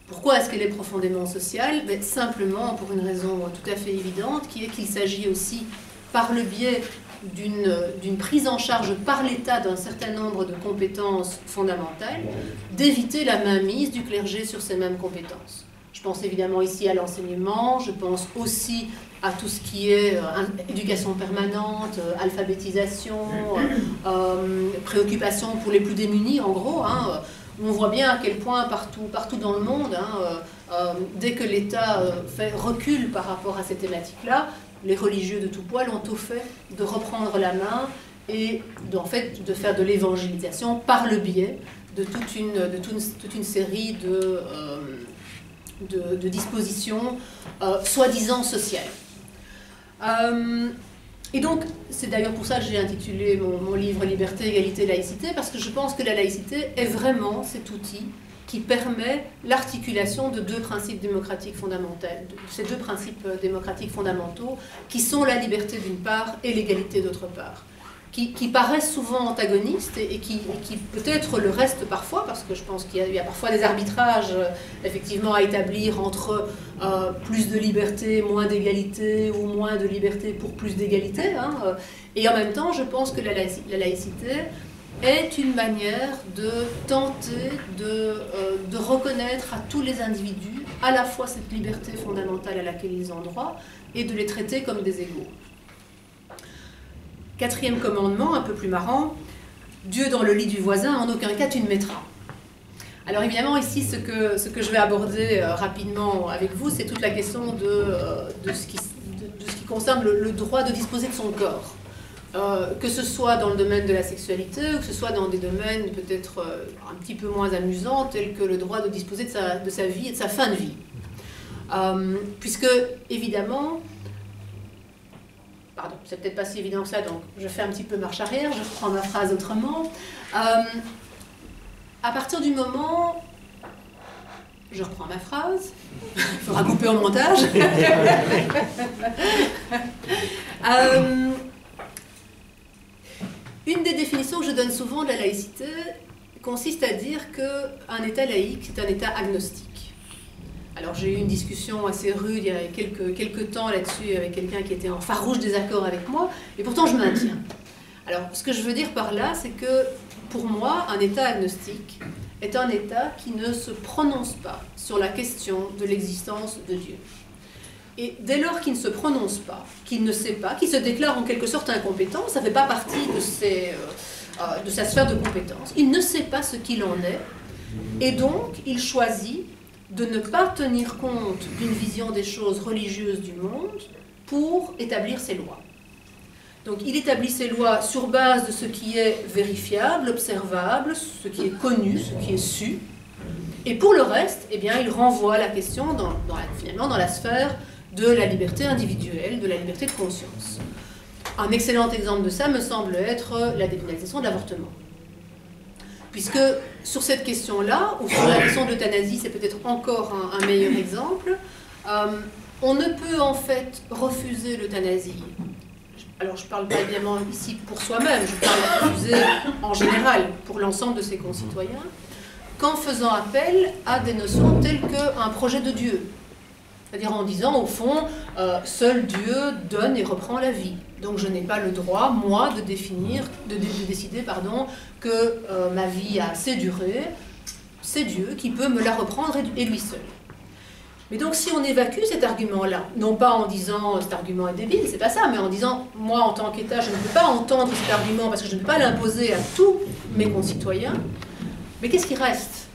Pourquoi est-ce qu'elle est profondément sociale? Simplement pour une raison tout à fait évidente, qui est qu'il s'agit aussi, par le biais d'une prise en charge par l'État d'un certain nombre de compétences fondamentales, d'éviter la mainmise du clergé sur ces mêmes compétences. Je pense évidemment ici à l'enseignement, je pense aussi à tout ce qui est éducation permanente, alphabétisation, préoccupation pour les plus démunis, en gros. On voit bien à quel point partout dans le monde, dès que l'État recule par rapport à ces thématiques-là, les religieux de tout poil ont tout fait de reprendre la main et en fait, de faire de l'évangélisation par le biais de toute une série de dispositions soi-disant sociales. Et donc, c'est d'ailleurs pour ça que j'ai intitulé mon livre « Liberté, égalité, laïcité », parce que je pense que la laïcité est vraiment cet outil qui permet l'articulation de deux principes démocratiques fondamentaux, ces deux principes démocratiques fondamentaux, qui sont la liberté d'une part et l'égalité d'autre part, qui paraissent souvent antagonistes et qui peut-être le restent parfois, parce que je pense qu'il y a parfois des arbitrages effectivement à établir entre plus de liberté, moins d'égalité, ou moins de liberté pour plus d'égalité. Et en même temps, je pense que la laïcité est une manière de tenter de reconnaître à tous les individus à la fois cette liberté fondamentale à laquelle ils ont droit et de les traiter comme des égaux. Quatrième commandement, un peu plus marrant, Dieu dans le lit du voisin, en aucun cas tu ne mettras. Alors évidemment ici ce que je vais aborder rapidement avec vous, c'est toute la question de ce qui concerne le droit de disposer de son corps. Que ce soit dans le domaine de la sexualité ou que ce soit dans des domaines peut-être un petit peu moins amusants tels que le droit de disposer de sa vie et de sa fin de vie. Puisque évidemment, pardon, c'est peut-être pas si évident que ça, donc je fais un petit peu marche arrière, je reprends ma phrase autrement. À partir du moment, je reprends ma phrase, il faudra couper au montage. Une des définitions que je donne souvent de la laïcité consiste à dire qu'un État laïque, c'est un État agnostique. Alors j'ai eu une discussion assez rude il y a quelques temps là-dessus avec quelqu'un qui était en farouche désaccord avec moi, et pourtant je maintiens. Alors ce que je veux dire par là, c'est que pour moi, un État agnostique est un État qui ne se prononce pas sur la question de l'existence de Dieu. Et dès lors qu'il ne se prononce pas, qu'il ne sait pas, qu'il se déclare en quelque sorte incompétent, ça ne fait pas partie de sa sphère de compétence. Il ne sait pas ce qu'il en est, et donc il choisit de ne pas tenir compte d'une vision des choses religieuses du monde pour établir ses lois. Donc il établit ses lois sur base de ce qui est vérifiable, observable, ce qui est connu, ce qui est su, et pour le reste, eh bien, il renvoie la question finalement dans la sphère de la liberté individuelle, de la liberté de conscience. Un excellent exemple de ça me semble être la dépénalisation de l'avortement. Puisque sur cette question-là, ou sur la question de l'euthanasie, c'est peut-être encore un meilleur exemple, on ne peut en fait refuser l'euthanasie. Alors je ne parle pas évidemment ici pour soi-même, je parle de refuser en général pour l'ensemble de ses concitoyens, qu'en faisant appel à des notions telles qu'un projet de Dieu. C'est-à-dire en disant, au fond, seul Dieu donne et reprend la vie. Donc je n'ai pas le droit, moi, de décider que ma vie a assez duré. C'est Dieu qui peut me la reprendre et lui seul. Mais donc si on évacue cet argument-là, non pas en disant cet argument est débile, c'est pas ça, mais en disant, moi en tant qu'État, je ne peux pas entendre cet argument parce que je ne peux pas l'imposer à tous mes concitoyens, mais qu'est-ce qui reste?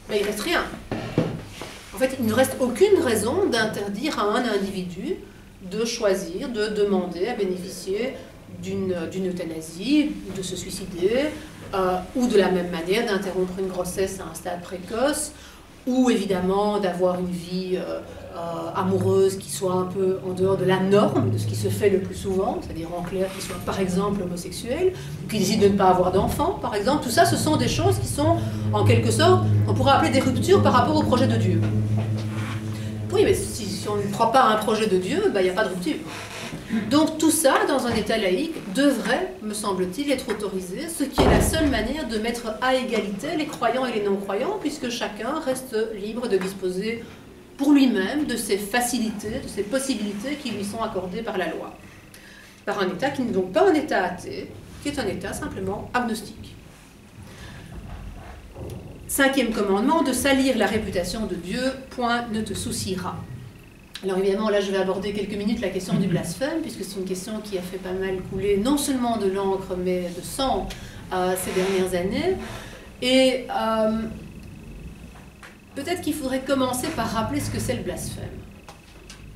Ben, il ne reste rien. En fait, il ne reste aucune raison d'interdire à un individu de choisir, de demander à bénéficier d'une euthanasie, de se suicider, ou de la même manière d'interrompre une grossesse à un stade précoce, ou évidemment d'avoir une vie amoureuse qui soit un peu en dehors de la norme, de ce qui se fait le plus souvent, c'est-à-dire en clair qui soit par exemple homosexuel, ou qui décide de ne pas avoir d'enfant par exemple. Tout ça, ce sont des choses qui sont en quelque sorte, on pourrait appeler des ruptures par rapport au projet de Dieu. Oui, mais si on ne croit pas à un projet de Dieu, ben, il n'y a pas de rupture. Donc tout ça, dans un État laïque, devrait, me semble-t-il, être autorisé, ce qui est la seule manière de mettre à égalité les croyants et les non-croyants, puisque chacun reste libre de disposer pour lui-même de ses facilités, de ses possibilités qui lui sont accordées par la loi. Par un État qui n'est donc pas un État athée, qui est un État simplement agnostique. 5e commandement, de salir la réputation de Dieu, point ne te souciera. Alors évidemment, là je vais aborder quelques minutes la question du blasphème, puisque c'est une question qui a fait pas mal couler non seulement de l'encre, mais de sang ces dernières années. Et peut-être qu'il faudrait commencer par rappeler ce que c'est le blasphème.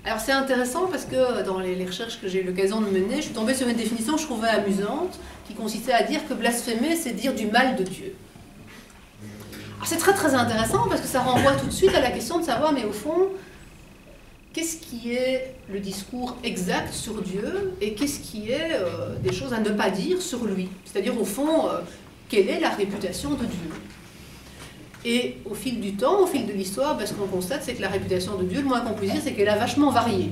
Alors c'est intéressant parce que dans les recherches que j'ai eu l'occasion de mener, je suis tombée sur une définition que je trouvais amusante, qui consistait à dire que blasphémer, c'est dire du mal de Dieu. Alors c'est très très intéressant parce que ça renvoie tout de suite à la question de savoir, mais au fond, qu'est-ce qui est le discours exact sur Dieu et qu'est-ce qui est des choses à ne pas dire sur lui? C'est-à-dire au fond, quelle est la réputation de Dieu? Et au fil du temps, au fil de l'histoire, ce qu'on constate, c'est que la réputation de Dieu, le moins qu'on puisse dire, c'est qu'elle a vachement varié.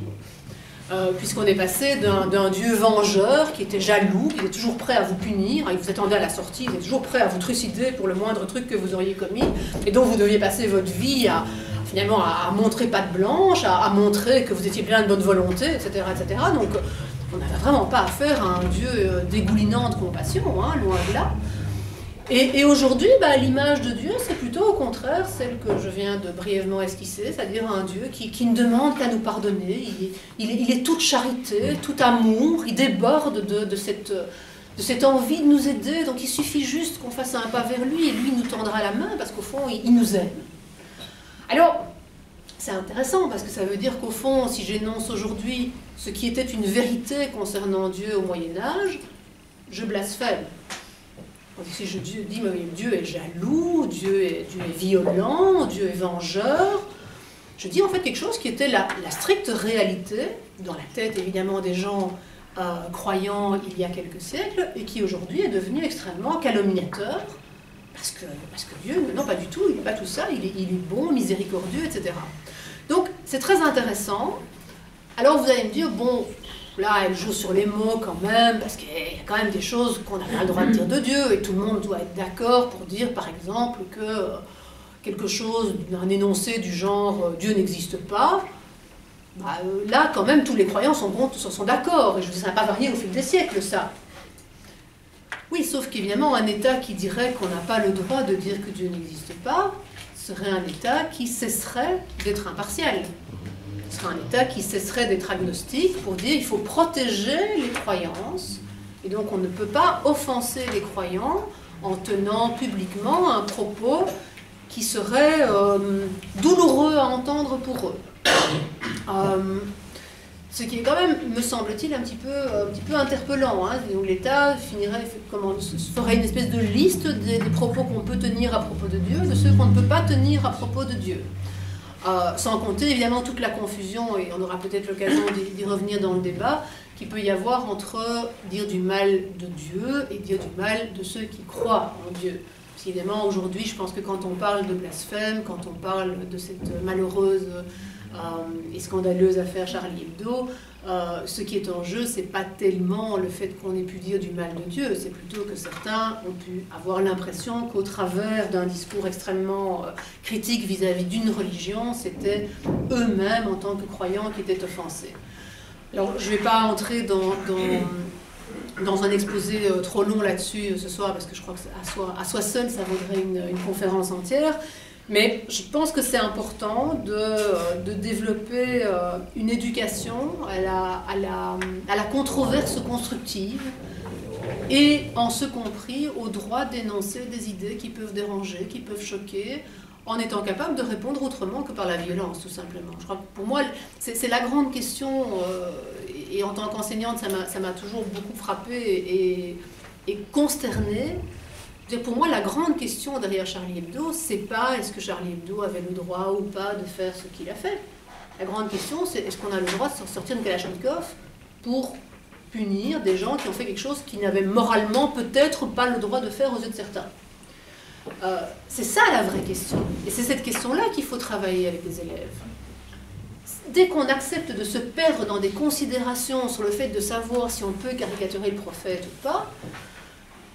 Puisqu'on est passé d'un Dieu vengeur qui était jaloux, qui était toujours prêt à vous punir, il vous attendait à la sortie, il était toujours prêt à vous trucider pour le moindre truc que vous auriez commis, et dont vous deviez passer votre vie finalement à montrer patte blanche, à montrer que vous étiez plein de bonne volonté, etc., etc. Donc on n'avait vraiment pas affaire à un Dieu dégoulinant de compassion, hein, loin de là. Et aujourd'hui, l'image de Dieu, c'est plutôt au contraire celle que je viens de brièvement esquisser, c'est-à-dire un Dieu qui ne demande qu'à nous pardonner, il est toute charité, tout amour, il déborde de cette envie de nous aider, donc il suffit juste qu'on fasse un pas vers lui et lui nous tendra la main parce qu'au fond, il nous aime. Alors, c'est intéressant parce que ça veut dire qu'au fond, si j'énonce aujourd'hui ce qui était une vérité concernant Dieu au Moyen-Âge, je blasphème. Si je dis que Dieu est jaloux, Dieu est violent, Dieu est vengeur, je dis en fait quelque chose qui était la stricte réalité, dans la tête évidemment des gens croyants il y a quelques siècles, et qui aujourd'hui est devenu extrêmement calomniateur, parce que Dieu, non pas du tout, il n'est pas tout ça, il est bon, miséricordieux, etc. Donc c'est très intéressant. Alors vous allez me dire, bon, là elle joue sur les mots quand même, parce qu'il y a quand même des choses qu'on n'a pas le droit de dire de Dieu, et tout le monde doit être d'accord pour dire par exemple que quelque chose, un énoncé du genre « Dieu n'existe pas », là quand même tous les croyants sont d'accord, et je vous dis, ça n'a pas varié au fil des siècles ça. Oui, sauf qu'évidemment un État qui dirait qu'on n'a pas le droit de dire que Dieu n'existe pas serait un État qui cesserait d'être impartial. Ce serait un État qui cesserait d'être agnostique pour dire qu'il faut protéger les croyances, et donc on ne peut pas offenser les croyants en tenant publiquement un propos qui serait douloureux à entendre pour eux. Ce qui est quand même, me semble-t-il, un petit peu interpellant. Hein. L'État ferait une espèce de liste des propos qu'on peut tenir à propos de Dieu, de ceux qu'on ne peut pas tenir à propos de Dieu. Sans compter évidemment toute la confusion, et on aura peut-être l'occasion d'y revenir dans le débat, qu'il peut y avoir entre dire du mal de Dieu et dire du mal de ceux qui croient en Dieu. Parce qu'évidemment, aujourd'hui, je pense que quand on parle de blasphème, quand on parle de cette malheureuse et scandaleuse affaire Charlie Hebdo, ce qui est en jeu, c'est pas tellement le fait qu'on ait pu dire du mal de Dieu, c'est plutôt que certains ont pu avoir l'impression qu'au travers d'un discours extrêmement critique vis-à-vis d'une religion, c'était eux-mêmes, en tant que croyants, qui étaient offensés. Alors, je ne vais pas entrer dans un exposé trop long là-dessus ce soir, parce que je crois qu'à soi seul, ça vaudrait une conférence entière. Mais je pense que c'est important de développer une éducation à la controverse constructive et, en ce compris, au droit d'énoncer des idées qui peuvent déranger, qui peuvent choquer, en étant capable de répondre autrement que par la violence, tout simplement. Je crois que pour moi, c'est la grande question, et en tant qu'enseignante, ça m'a toujours beaucoup frappée et consternée. Pour moi, la grande question derrière Charlie Hebdo, c'est pas est-ce que Charlie Hebdo avait le droit ou pas de faire ce qu'il a fait. La grande question, c'est est-ce qu'on a le droit de sortir une Kalachnikov pour punir des gens qui ont fait quelque chose qu'ils n'avaient moralement peut-être pas le droit de faire aux yeux de certains. C'est ça la vraie question. Et c'est cette question-là qu'il faut travailler avec les élèves. dès qu'on accepte de se perdre dans des considérations sur le fait de savoir si on peut caricaturer le prophète ou pas,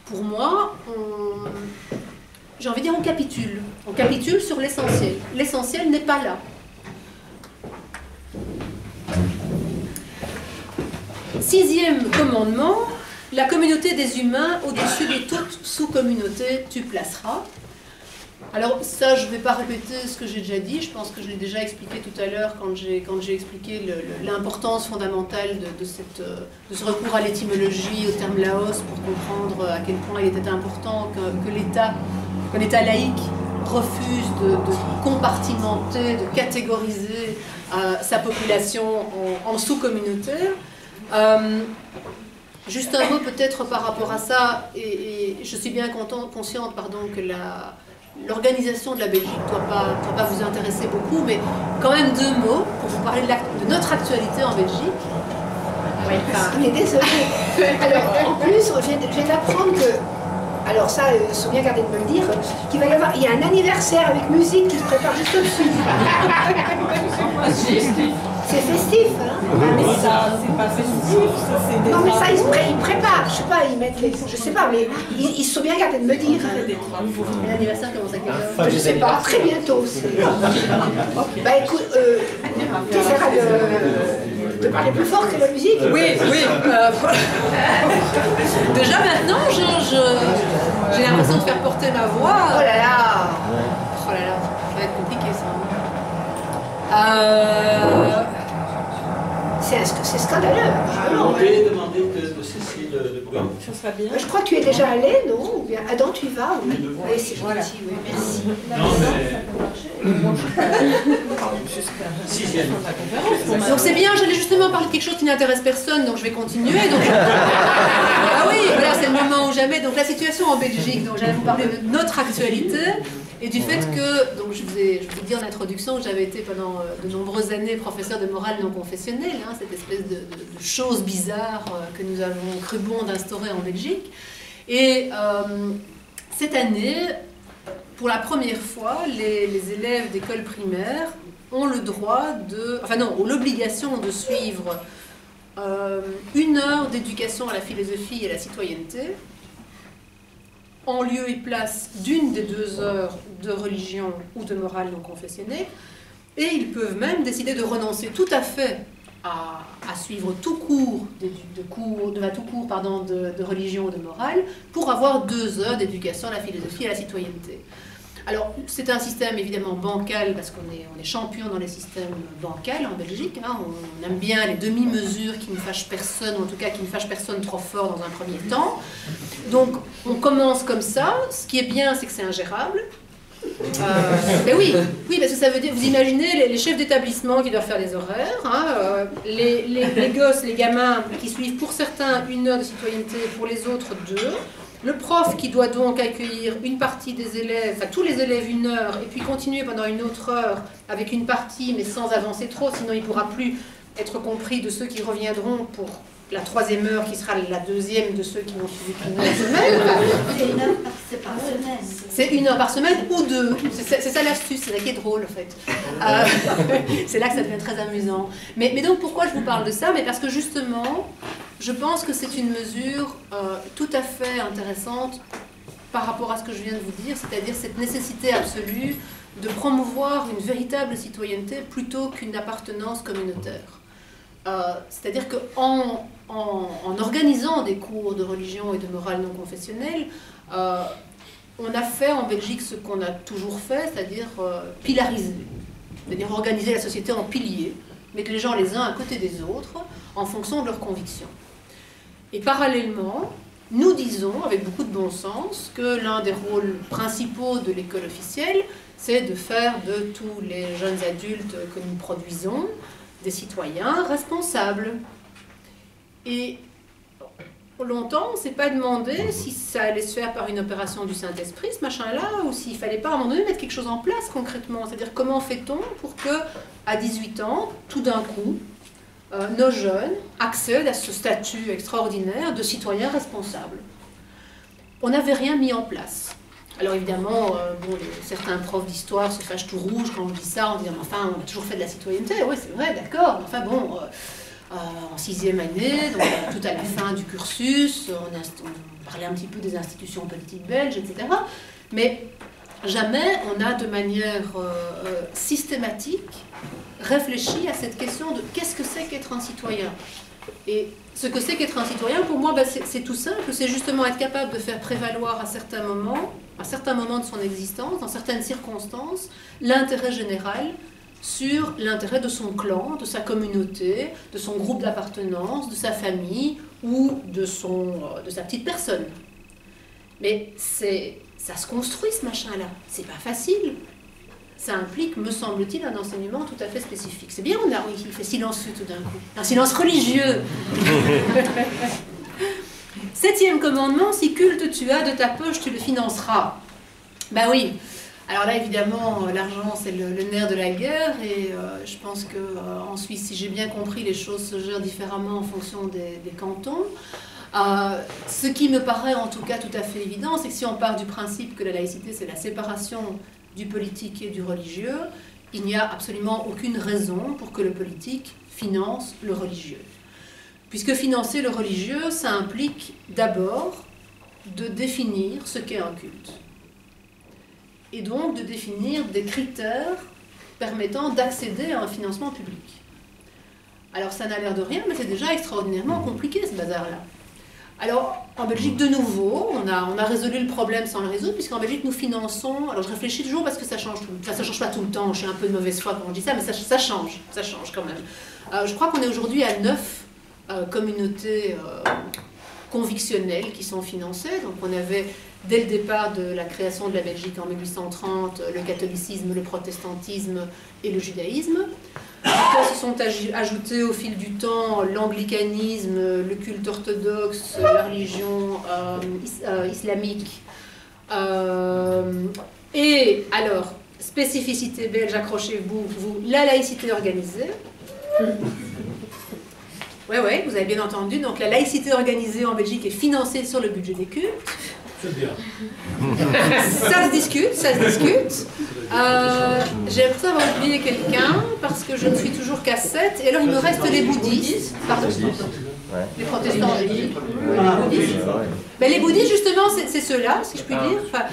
pour moi, j'ai envie de dire on capitule. On capitule sur l'essentiel. L'essentiel n'est pas là. Sixième commandement, la communauté des humains au-dessus de toute sous-communauté tu placeras. Alors ça, je ne vais pas répéter ce que j'ai déjà dit, je pense que je l'ai déjà expliqué tout à l'heure quand j'ai expliqué l'importance fondamentale de ce recours à l'étymologie, au terme Laos, pour comprendre à quel point il était important qu'un État laïque refuse de compartimenter, de catégoriser sa population en sous-communautés. Juste un mot peut-être par rapport à ça, et je suis bien consciente que l'organisation de la Belgique ne doit pas vous intéresser beaucoup, mais quand même deux mots pour vous parler de notre actualité en Belgique. On est désolé. Alors, en plus, je viens d'apprendre que, alors ça, ils sont bien gardés de me le dire, qu'il va y avoir, il y a un anniversaire avec musique qui se prépare juste au-dessus. C'est festif, hein? Mais ça, c'est pas festif, ça c'est des... Non, mais ça, ils préparent, je sais pas, ils mettent les... Je sais pas, mais ils se sont bien gardés de me dire. L'anniversaire commence à quelle heure? Je sais pas, très bientôt. Bah écoute, tu essaieras de parler plus fort que la musique. Oui. Déjà maintenant, j'ai l'impression de faire porter ma voix. Oh là là, ça va être compliqué ça. C'est scandaleux. On peut demander de cesser le bruit. Ça serait bien. Je crois que tu es déjà allé, non? Ou bien Adam, tu y vas? Oui, c'est Voilà. gentil, oui, merci. Non, mais... Sixième. Donc c'est bien, j'allais justement parler de quelque chose qui n'intéresse personne, donc je vais continuer. Donc... Ah oui, voilà, c'est le moment ou jamais. Donc la situation en Belgique, donc j'allais vous parler de notre actualité et du fait que, donc je vous ai dit en introduction que j'avais été pendant de nombreuses années professeur de morale non confessionnelle, hein, cette espèce de chose bizarre que nous avons cru bon d'instaurer en Belgique. Et cette année, pour la première fois, les élèves d'école primaire ont le droit ont l'obligation de suivre 1 heure d'éducation à la philosophie et à la citoyenneté, en lieu et place d'une des 2 heures de religion ou de morale non confessionnelle, et ils peuvent même décider de renoncer tout à fait à suivre tout cours de religion ou de morale pour avoir 2 heures d'éducation à la philosophie et à la citoyenneté. Alors, c'est un système évidemment bancal, parce qu'on est champion dans les systèmes bancals en Belgique. Hein, on aime bien les demi-mesures qui ne fâchent personne, ou en tout cas qui ne fâchent personne trop fort dans un premier temps. Donc, on commence comme ça. Ce qui est bien, c'est que c'est ingérable. Mais oui, parce que ça veut dire, vous imaginez les chefs d'établissement qui doivent faire les horaires, hein, les gosses, les gamins qui suivent pour certains 1 heure de citoyenneté, pour les autres 2. Le prof qui doit donc accueillir une partie des élèves, enfin tous les élèves 1 heure, et puis continuer pendant une autre heure avec une partie, mais sans avancer trop, sinon il ne pourra plus être compris de ceux qui reviendront pour la 3e heure, qui sera la 2e de ceux qui vont suivre 1 heure semaine. C'est par semaine. C'est 1 heure par semaine ou 2. C'est ça l'astuce, c'est ça qui est drôle en fait. C'est là que ça devient très amusant. Mais donc pourquoi je vous parle de ça? Mais parce que justement, je pense que c'est une mesure tout à fait intéressante par rapport à ce que je viens de vous dire, c'est-à-dire cette nécessité absolue de promouvoir une véritable citoyenneté plutôt qu'une appartenance communautaire. C'est-à-dire qu'en organisant des cours de religion et de morale non confessionnelle, on a fait en Belgique ce qu'on a toujours fait, c'est-à-dire pilariser, c'est-à-dire organiser la société en piliers, mettre les gens les uns à côté des autres en fonction de leurs convictions. Et parallèlement, nous disons, avec beaucoup de bon sens, que l'un des rôles principaux de l'école officielle, c'est de faire de tous les jeunes adultes que nous produisons des citoyens responsables. Et longtemps, on ne s'est pas demandé si ça allait se faire par une opération du Saint-Esprit, ce machin-là, ou s'il ne fallait pas à un moment donné mettre quelque chose en place concrètement. C'est-à-dire comment fait-on pour que, à 18 ans, tout d'un coup, nos jeunes accèdent à ce statut extraordinaire de citoyen responsable. On n'avait rien mis en place. Alors évidemment, certains profs d'histoire se fâchent tout rouge quand on dit ça, en disant « Enfin, on a toujours fait de la citoyenneté. » Oui, c'est vrai, d'accord. Enfin bon, en 6e année, donc tout à la fin du cursus, on parlait un petit peu des institutions politiques belges, etc. Mais jamais on a de manière systématique réfléchi à cette question de qu'est-ce que c'est qu'être un citoyen. Et ce que c'est qu'être un citoyen, pour moi, c'est tout simple, c'est justement être capable de faire prévaloir à certains moments de son existence, dans certaines circonstances, l'intérêt général sur l'intérêt de son clan, de sa communauté, de son groupe d'appartenance, de sa famille ou de sa petite personne. Mais ça se construit ce machin-là, c'est pas facile. Ça implique, me semble-t-il, un enseignement tout à fait spécifique. C'est bien, il fait silencieux tout d'un coup. Un silence religieux. 7e commandement, si culte tu as de ta poche, tu le financeras. Ben oui. Alors là, évidemment, l'argent, c'est le nerf de la guerre. Et je pense qu'en Suisse, si j'ai bien compris, les choses se gèrent différemment en fonction des cantons. Ce qui me paraît en tout cas tout à fait évident, c'est que si on part du principe que la laïcité, c'est la séparation du politique et du religieux, il n'y a absolument aucune raison pour que le politique finance le religieux. Puisque financer le religieux, ça implique d'abord de définir ce qu'est un culte. Et donc de définir des critères permettant d'accéder à un financement public. Alors ça n'a l'air de rien, mais c'est déjà extraordinairement compliqué ce bazar-là. Alors, en Belgique, de nouveau, on a résolu le problème sans le résoudre, puisqu'en Belgique, nous finançons... Alors, je réfléchis toujours parce que ça change pas tout le temps, je suis un peu de mauvaise foi quand on dit ça, mais ça change quand même. Je crois qu'on est aujourd'hui à 9 communautés convictionnelles qui sont financées. Donc, on avait, dès le départ de la création de la Belgique en 1830, le catholicisme, le protestantisme et le judaïsme. Après, se sont ajoutés au fil du temps l'anglicanisme, le culte orthodoxe, la religion islamique. Et alors, spécificité belge, accrochez-vous, la laïcité organisée. Oui, vous avez bien entendu. Donc la laïcité organisée en Belgique est financée sur le budget des cultes. C'est bien. Ça se discute. J'ai l'impression d'avoir oublié quelqu'un parce que je ne suis toujours qu'à 7. Et alors il me reste les bouddhistes. Pardon. Les protestants, j'ai dit. Les bouddhistes. Mais les bouddhistes, justement, c'est ceux-là, si je puis dire. Enfin,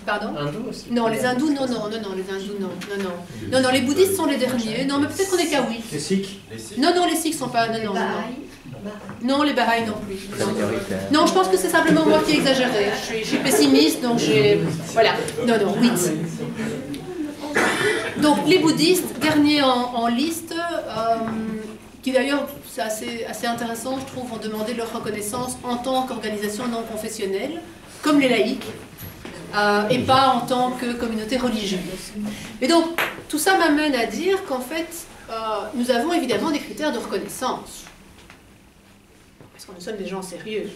pardon? Aussi. Non, les hindous, non, les hindous, non, les bouddhistes sont les derniers. Non, mais peut-être qu'on est qu'à 8. Les sikhs? Non, les sikhs sont pas... Non, les Bahreïs non plus. Non, je pense que c'est simplement moi qui ai exagéré. Je suis pessimiste, donc j'ai... Voilà. Non, 8. Donc, les bouddhistes, derniers en liste, qui d'ailleurs, c'est assez intéressant, je trouve, ont demandé leur reconnaissance en tant qu'organisation non confessionnelle, comme les laïcs, et pas en tant que communauté religieuse. Et donc, tout ça m'amène à dire qu'en fait, nous avons évidemment des critères de reconnaissance. Parce que nous sommes des gens sérieux.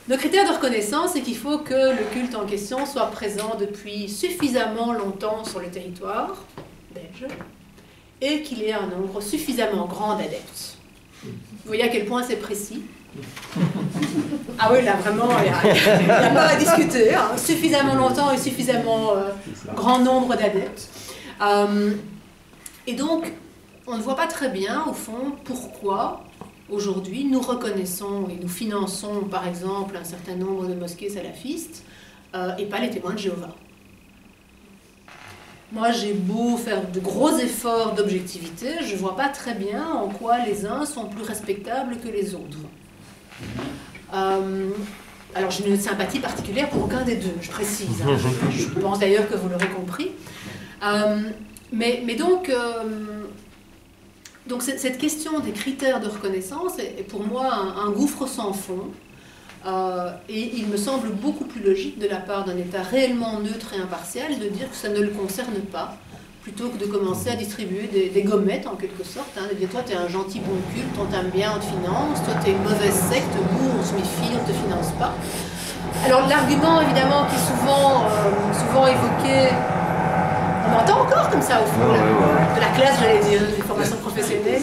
Nos critères de reconnaissance, c'est qu'il faut que le culte en question soit présent depuis suffisamment longtemps sur le territoire belge et qu'il ait un nombre suffisamment grand d'adeptes. Vous voyez à quel point c'est précis. Ah oui, là vraiment, il n'y a pas à discuter. Hein. Suffisamment longtemps et suffisamment grand nombre d'adeptes. Et donc, on ne voit pas très bien, au fond, pourquoi aujourd'hui nous reconnaissons et nous finançons, par exemple, un certain nombre de mosquées salafistes et pas les témoins de Jéhovah. Moi, j'ai beau faire de gros efforts d'objectivité, je ne vois pas très bien en quoi les uns sont plus respectables que les autres. Alors, j'ai une sympathie particulière pour aucun des deux, je précise. Hein. Je pense d'ailleurs que vous l'aurez compris. Mais donc cette question des critères de reconnaissance est pour moi un gouffre sans fond. Et il me semble beaucoup plus logique de la part d'un État réellement neutre et impartial de dire que ça ne le concerne pas, plutôt que de commencer à distribuer des gommettes en quelque sorte, hein, de dire toi t'es un gentil bon culte, on t'aime bien, on te finance, toi t'es une mauvaise secte, nous on se méfie, on te finance pas. Alors l'argument évidemment qui est souvent évoqué, on entend encore comme ça au fond, de la classe j'allais dire, des formations professionnelles.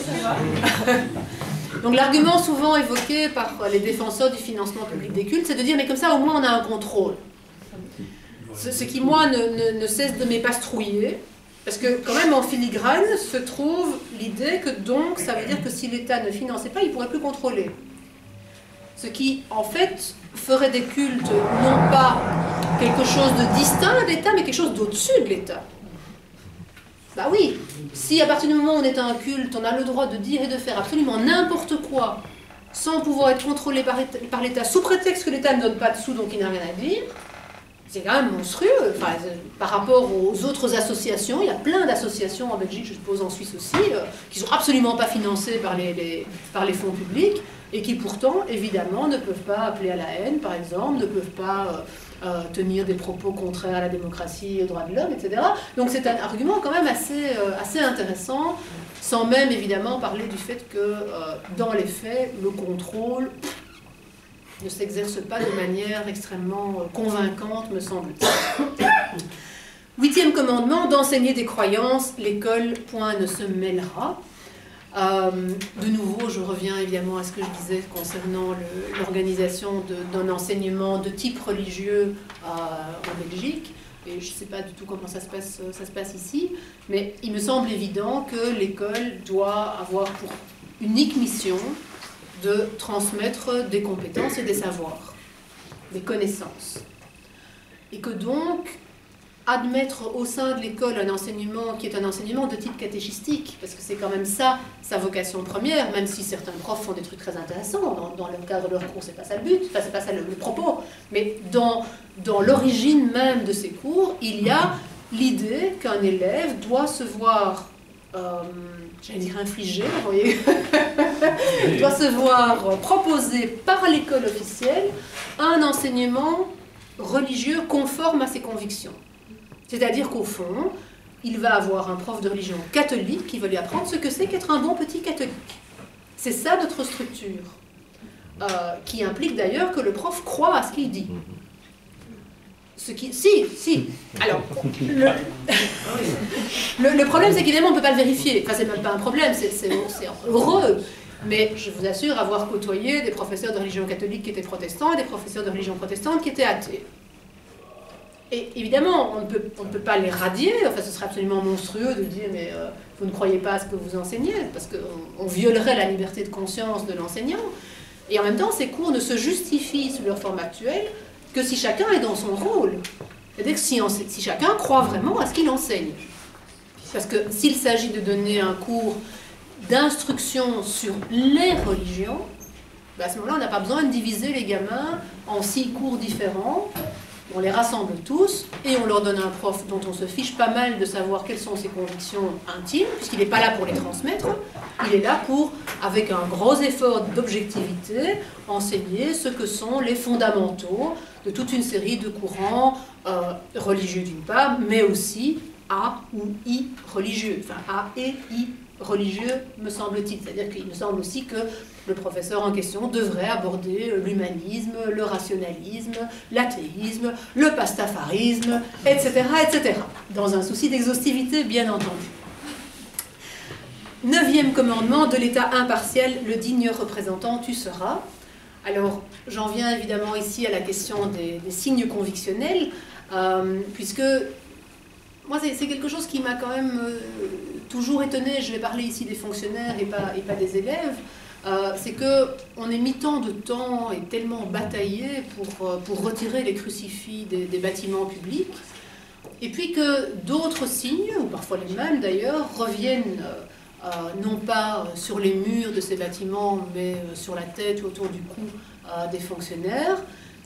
Donc l'argument souvent évoqué par les défenseurs du financement public des cultes, c'est de dire mais comme ça au moins on a un contrôle. Ce qui, moi, ne cesse de m'épastrouiller, parce que quand même en filigrane se trouve l'idée que donc ça veut dire que si l'État ne finançait pas, il ne pourrait plus contrôler. Ce qui, en fait, ferait des cultes non pas quelque chose de distinct de l'État, mais quelque chose d'au-dessus de l'État. Bah oui, si à partir du moment où on est un culte, on a le droit de dire et de faire absolument n'importe quoi, sans pouvoir être contrôlé par l'État, sous prétexte que l'État ne donne pas de sous, donc il n'a rien à dire, c'est quand même monstrueux. Enfin, par rapport aux autres associations, il y a plein d'associations en Belgique, je suppose en Suisse aussi, qui ne sont absolument pas financées par les fonds publics, et qui pourtant, évidemment, ne peuvent pas appeler à la haine, par exemple, ne peuvent pas tenir des propos contraires à la démocratie et aux droits de l'homme, etc. Donc c'est un argument quand même assez intéressant, sans même évidemment parler du fait que dans les faits, le contrôle ne s'exerce pas de manière extrêmement convaincante, me semble-t-il. 8e commandement, d'enseigner des croyances, l'école, point ne se mêlera. De nouveau, je reviens évidemment à ce que je disais concernant l'organisation d'un enseignement de type religieux en Belgique. Et je ne sais pas du tout comment ça se passe ici, mais il me semble évident que l'école doit avoir pour unique mission de transmettre des compétences et des savoirs, des connaissances. Et que donc, admettre au sein de l'école un enseignement qui est un enseignement de type catéchistique, parce que c'est quand même ça, sa vocation première, même si certains profs font des trucs très intéressants, dans le cadre de leur cours, c'est pas ça le but, enfin c'est pas ça le propos, mais dans l'origine même de ces cours, il y a l'idée qu'un élève doit se voir, j'allais dire infligé, vous voyez, doit se voir proposer par l'école officielle un enseignement religieux conforme à ses convictions. C'est-à-dire qu'au fond, il va avoir un prof de religion catholique qui va lui apprendre ce que c'est qu'être un bon petit catholique. C'est ça notre structure, qui implique d'ailleurs que le prof croit à ce qu'il dit. Si. Alors, le problème, c'est qu'évidemment, on ne peut pas le vérifier. Enfin, c'est même pas un problème, c'est heureux. Mais je vous assure avoir côtoyé des professeurs de religion catholique qui étaient protestants et des professeurs de religion protestante qui étaient athées. Et évidemment, on ne peut pas les radier, enfin ce serait absolument monstrueux de dire mais vous ne croyez pas à ce que vous enseignez, parce qu'on violerait la liberté de conscience de l'enseignant. Et en même temps, ces cours ne se justifient sous leur forme actuelle que si chacun est dans son rôle. C'est-à-dire que si chacun croit vraiment à ce qu'il enseigne. Parce que s'il s'agit de donner un cours d'instruction sur les religions, ben à ce moment-là, on n'a pas besoin de diviser les gamins en 6 cours différents. On les rassemble tous et on leur donne un prof dont on se fiche pas mal de savoir quelles sont ses convictions intimes, puisqu'il n'est pas là pour les transmettre, il est là pour, avec un gros effort d'objectivité, enseigner ce que sont les fondamentaux de toute une série de courants religieux d'une part, mais aussi A ou I religieux, enfin A et I religieux me semble-t-il. C'est-à-dire qu'il me semble aussi que le professeur en question devrait aborder l'humanisme, le rationalisme, l'athéisme, le pastafarisme, etc., etc. Dans un souci d'exhaustivité, bien entendu. 9e commandement, de l'État impartial, le digne représentant tu seras. Alors, j'en viens évidemment ici à la question des signes convictionnels, puisque moi, c'est quelque chose qui m'a quand même toujours étonnée. Je vais parler ici des fonctionnaires et pas des élèves. C'est qu'on ait mis tant de temps et tellement bataillé pour retirer les crucifix des bâtiments publics, et puis que d'autres signes, ou parfois les mêmes d'ailleurs, reviennent non pas sur les murs de ces bâtiments, mais sur la tête ou autour du cou des fonctionnaires,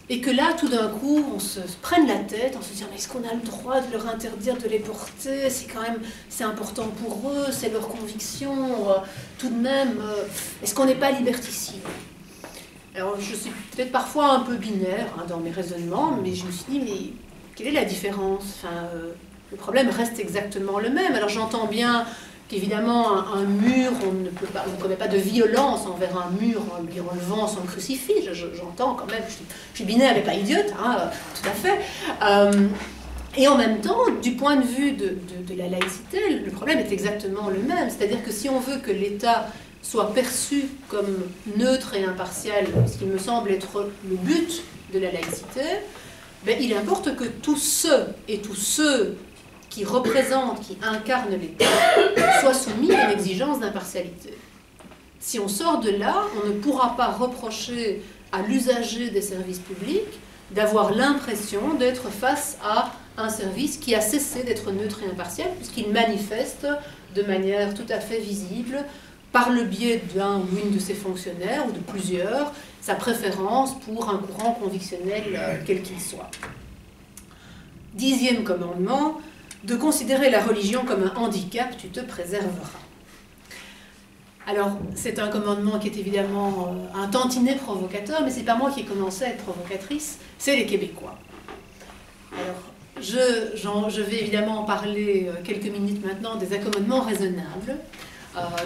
et que là, tout d'un coup, on se prenne la tête en se disant mais est-ce qu'on a le droit de leur interdire de les porter? C'est important pour eux, c'est leur conviction, tout de même, est-ce qu'on n'est pas liberticide? Alors, je suis peut-être parfois un peu binaire dans mes raisonnements, mais je me suis dit, mais quelle est la différence? Le problème reste exactement le même. Alors, j'entends bien qu'évidemment, un mur, on ne commet pas de violence envers un mur en lui relevant son crucifix. J'entends quand même, je suis binaire mais pas idiote, tout à fait. Et en même temps, du point de vue de la laïcité, le problème est exactement le même. C'est-à-dire que si on veut que l'État soit perçu comme neutre et impartial, ce qui me semble être le but de la laïcité, ben, il importe que tous ceux qui représentent, qui incarnent l'État, soient soumis à une exigence d'impartialité. Si on sort de là, on ne pourra pas reprocher à l'usager des services publics d'avoir l'impression d'être face à un service qui a cessé d'être neutre et impartial, puisqu'il manifeste de manière tout à fait visible, par le biais d'un ou une de ses fonctionnaires, ou de plusieurs, sa préférence pour un courant convictionnel quel qu'il soit. 10e commandement, de considérer la religion comme un handicap, tu te préserveras. Alors, c'est un commandement qui est évidemment un tantinet provocateur, mais ce n'est pas moi qui ai commencé à être provocatrice, c'est les Québécois. Alors, je vais évidemment en parler quelques minutes maintenant des accommodements raisonnables,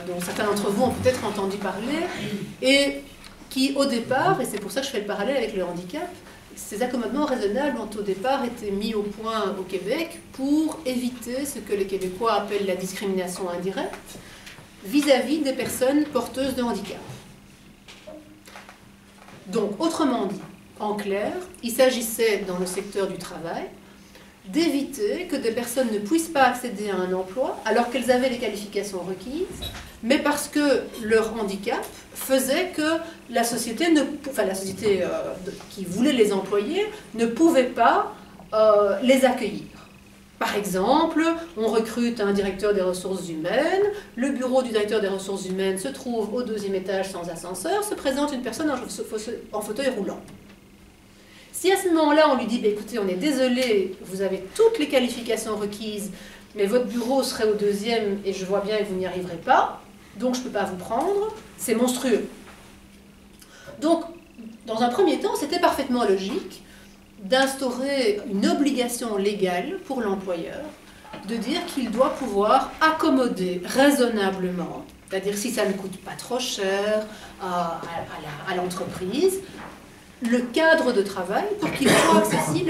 dont certains d'entre vous ont peut-être entendu parler, et qui au départ, et c'est pour ça que je fais le parallèle avec le handicap, ces accommodements raisonnables ont au départ été mis au point au Québec pour éviter ce que les Québécois appellent la discrimination indirecte vis-à-vis des personnes porteuses de handicap. Donc, autrement dit, en clair, il s'agissait dans le secteur du travail d'éviter que des personnes ne puissent pas accéder à un emploi alors qu'elles avaient les qualifications requises, mais parce que leur handicap faisait que la société, qui voulait les employer ne pouvait pas les accueillir. Par exemple, on recrute un directeur des ressources humaines, le bureau du directeur des ressources humaines se trouve au 2e étage sans ascenseur, se présente une personne en fauteuil roulant. Si à ce moment-là, on lui dit, écoutez, on est désolé, vous avez toutes les qualifications requises, mais votre bureau serait au 2e et je vois bien que vous n'y arriverez pas, donc je ne peux pas vous prendre, c'est monstrueux. Donc, dans un premier temps, c'était parfaitement logique d'instaurer une obligation légale pour l'employeur de dire qu'il doit pouvoir accommoder raisonnablement, c'est-à-dire si ça ne coûte pas trop cher à l'entreprise, le cadre de travail pour qu'il soit accessible